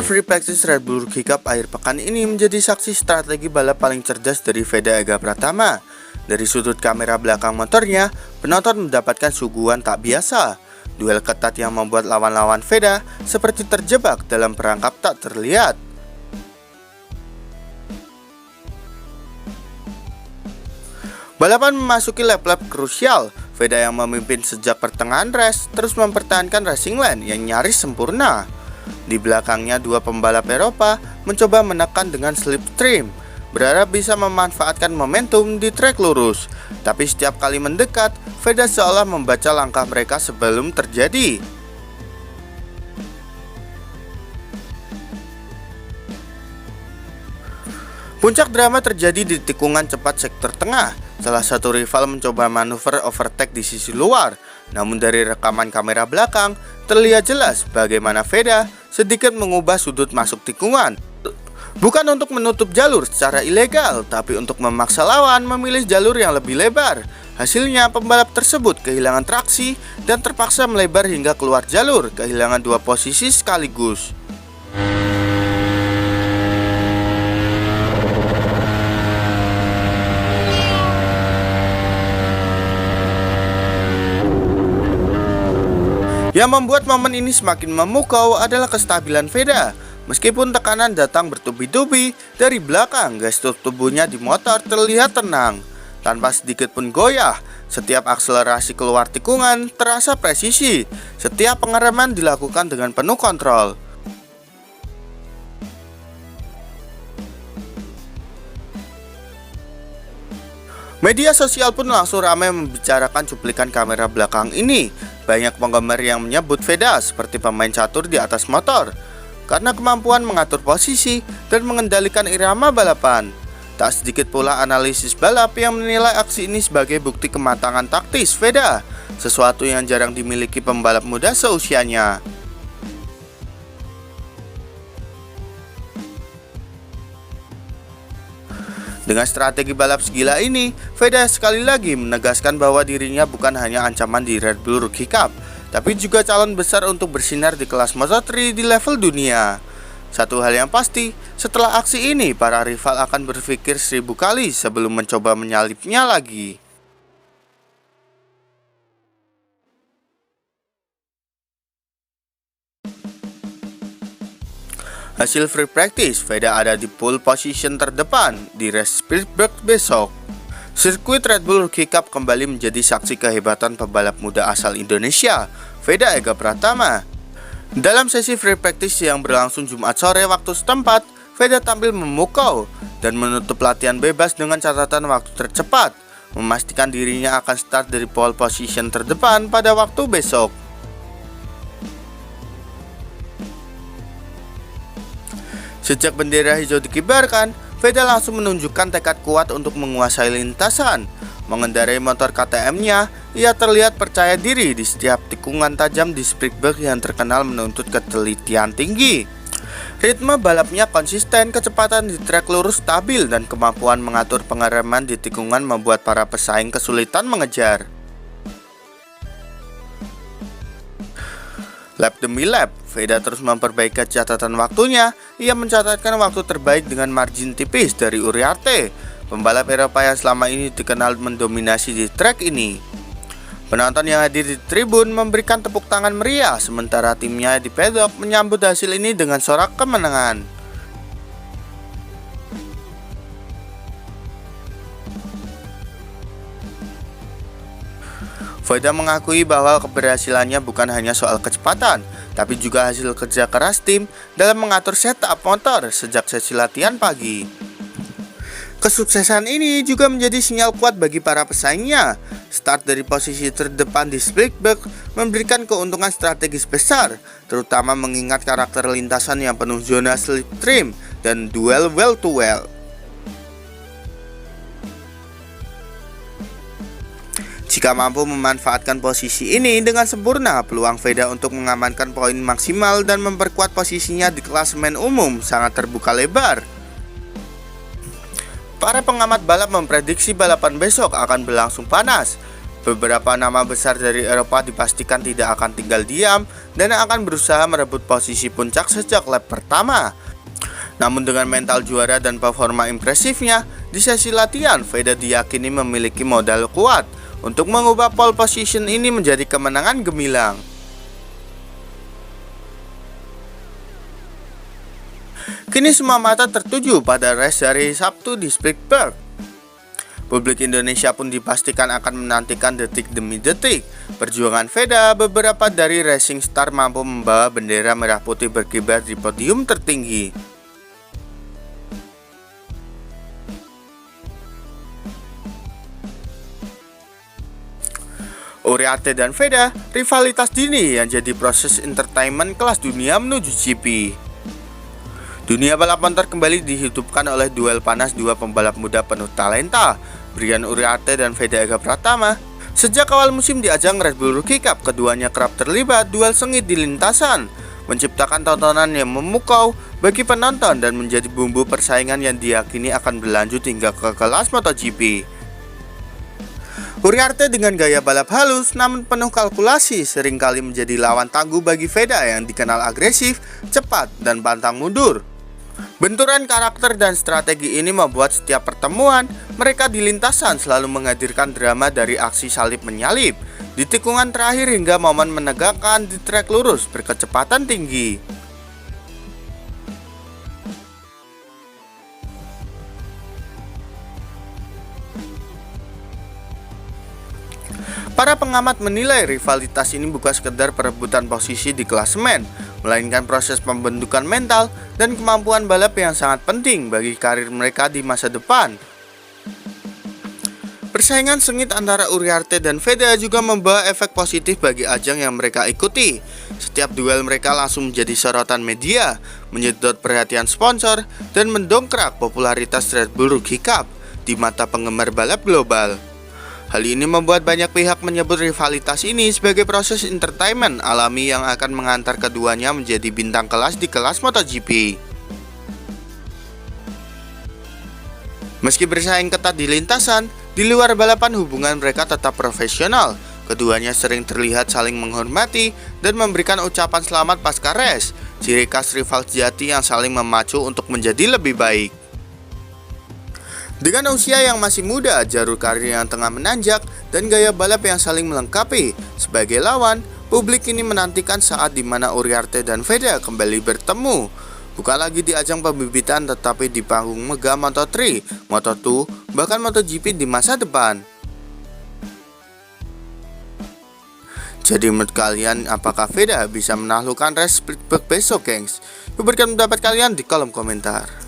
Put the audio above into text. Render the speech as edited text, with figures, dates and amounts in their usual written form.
Free Practice Red Bull Rookie Cup akhir pekan ini menjadi saksi strategi balap paling cerdas dari Veda Ega Pratama. Dari sudut kamera belakang motornya, penonton mendapatkan suguhan tak biasa. Duel ketat yang membuat lawan-lawan Veda seperti terjebak dalam perangkap tak terlihat. Balapan memasuki lap-lap krusial. Veda yang memimpin sejak pertengahan race terus mempertahankan racing line yang nyaris sempurna. Di belakangnya dua pembalap Eropa mencoba menekan dengan slipstream, berharap bisa memanfaatkan momentum di trek lurus. Tapi setiap kali mendekat, Veda seolah membaca langkah mereka sebelum terjadi. Puncak drama terjadi di tikungan cepat sektor tengah. Salah satu rival mencoba manuver overtake di sisi luar. Namun dari rekaman kamera belakang, terlihat jelas bagaimana Veda sedikit mengubah sudut masuk tikungan. Bukan untuk menutup jalur secara ilegal, tapi untuk memaksa lawan memilih jalur yang lebih lebar. Hasilnya pembalap tersebut kehilangan traksi dan terpaksa melebar hingga keluar jalur, kehilangan dua posisi sekaligus. Yang membuat momen ini semakin memukau adalah kestabilan Veda. Meskipun tekanan datang bertubi-tubi dari belakang, gestur tubuhnya di motor terlihat tenang, tanpa sedikit pun goyah. Setiap akselerasi keluar tikungan terasa presisi. Setiap pengereman dilakukan dengan penuh kontrol. Media sosial pun langsung ramai membicarakan cuplikan kamera belakang ini. Banyak penggemar yang menyebut Veda seperti pemain catur di atas motor karena kemampuan mengatur posisi dan mengendalikan irama balapan. Tak sedikit pula analisis balap yang menilai aksi ini sebagai bukti kematangan taktis Veda, sesuatu yang jarang dimiliki pembalap muda seusianya. Dengan strategi balap segila ini, Veda sekali lagi menegaskan bahwa dirinya bukan hanya ancaman di Red Bull Rookie Cup, tapi juga calon besar untuk bersinar di kelas Moto3 di level dunia. Satu hal yang pasti, setelah aksi ini, para rival akan berpikir 1000 kali sebelum mencoba menyalipnya lagi. Hasil free practice, Veda ada di pole position terdepan di race Spielberg besok. Sirkuit Red Bull Rookie Cup kembali menjadi saksi kehebatan pembalap muda asal Indonesia, Veda Ega Pratama. Dalam sesi free practice yang berlangsung Jumat sore waktu setempat, Veda tampil memukau dan menutup latihan bebas dengan catatan waktu tercepat, memastikan dirinya akan start dari pole position terdepan pada waktu besok. Sejak bendera hijau dikibarkan, Veda langsung menunjukkan tekad kuat untuk menguasai lintasan. Mengendarai motor KTM-nya, ia terlihat percaya diri di setiap tikungan tajam di Spielberg yang terkenal menuntut ketelitian tinggi. Ritme balapnya konsisten, kecepatan di trek lurus stabil, dan kemampuan mengatur pengereman di tikungan membuat para pesaing kesulitan mengejar. Lap demi lap, Veda terus memperbaiki catatan waktunya. Ia mencatatkan waktu terbaik dengan margin tipis dari Uriarte, pembalap Eropa yang selama ini dikenal mendominasi di trek ini. Penonton yang hadir di tribun memberikan tepuk tangan meriah, sementara timnya di paddock menyambut hasil ini dengan sorak kemenangan. Veda mengakui bahwa keberhasilannya bukan hanya soal kecepatan, tapi juga hasil kerja keras tim dalam mengatur setup motor sejak sesi latihan pagi. Kesuksesan ini juga menjadi sinyal kuat bagi para pesaingnya. Start dari posisi terdepan di Spielberg memberikan keuntungan strategis besar, terutama mengingat karakter lintasan yang penuh zona slipstream dan duel well to well. Jika mampu memanfaatkan posisi ini dengan sempurna, peluang Veda untuk mengamankan poin maksimal dan memperkuat posisinya di klasemen umum sangat terbuka lebar. Para pengamat balap memprediksi balapan besok akan berlangsung panas. Beberapa nama besar dari Eropa dipastikan tidak akan tinggal diam dan akan berusaha merebut posisi puncak sejak lap pertama. Namun dengan mental juara dan performa impresifnya, di sesi latihan, Veda diyakini memiliki modal kuat untuk mengubah pole position ini menjadi kemenangan gemilang. Kini semua mata tertuju pada race hari Sabtu di Spielberg. Publik Indonesia pun dipastikan akan menantikan detik demi detik perjuangan Veda. Beberapa dari racing star mampu membawa bendera merah putih berkibar di podium tertinggi. Uriarte dan Veda, rivalitas dini yang jadi proses entertainment kelas dunia menuju GP. Dunia balap motor kembali dihidupkan oleh duel panas dua pembalap muda penuh talenta, Brian Uriarte dan Veda Ega Pratama. Sejak awal musim di ajang Red Bull Rookie Cup, keduanya kerap terlibat duel sengit di lintasan, menciptakan tontonan yang memukau bagi penonton dan menjadi bumbu persaingan yang diyakini akan berlanjut hingga ke kelas MotoGP. Uriarte dengan gaya balap halus namun penuh kalkulasi seringkali menjadi lawan tangguh bagi Veda yang dikenal agresif, cepat, dan pantang mundur. Benturan karakter dan strategi ini membuat setiap pertemuan mereka di lintasan selalu menghadirkan drama dari aksi salip menyalip di tikungan terakhir hingga momen menegakkan di trek lurus berkecepatan tinggi. Para pengamat menilai rivalitas ini bukan sekedar perebutan posisi di klasemen, melainkan proses pembentukan mental dan kemampuan balap yang sangat penting bagi karir mereka di masa depan. Persaingan sengit antara Uriarte dan Veda juga membawa efek positif bagi ajang yang mereka ikuti. Setiap duel mereka langsung menjadi sorotan media, menyedot perhatian sponsor, dan mendongkrak popularitas Red Bull Rookie Cup di mata penggemar balap global. Hal ini membuat banyak pihak menyebut rivalitas ini sebagai proses entertainment alami yang akan mengantar keduanya menjadi bintang kelas di kelas MotoGP. Meski bersaing ketat di lintasan, di luar balapan hubungan mereka tetap profesional. Keduanya sering terlihat saling menghormati dan memberikan ucapan selamat pasca race, ciri khas rival sejati yang saling memacu untuk menjadi lebih baik. Dengan usia yang masih muda, jalur karir yang tengah menanjak, dan gaya balap yang saling melengkapi sebagai lawan, publik ini menantikan saat di mana Uriarte dan Veda kembali bertemu. Bukan lagi di ajang pembibitan tetapi di panggung megah Moto3, Moto2, bahkan MotoGP di masa depan. Jadi menurut kalian, apakah Veda bisa menaklukkan race Spielberg besok, gengs? Berikan pendapat kalian di kolom komentar.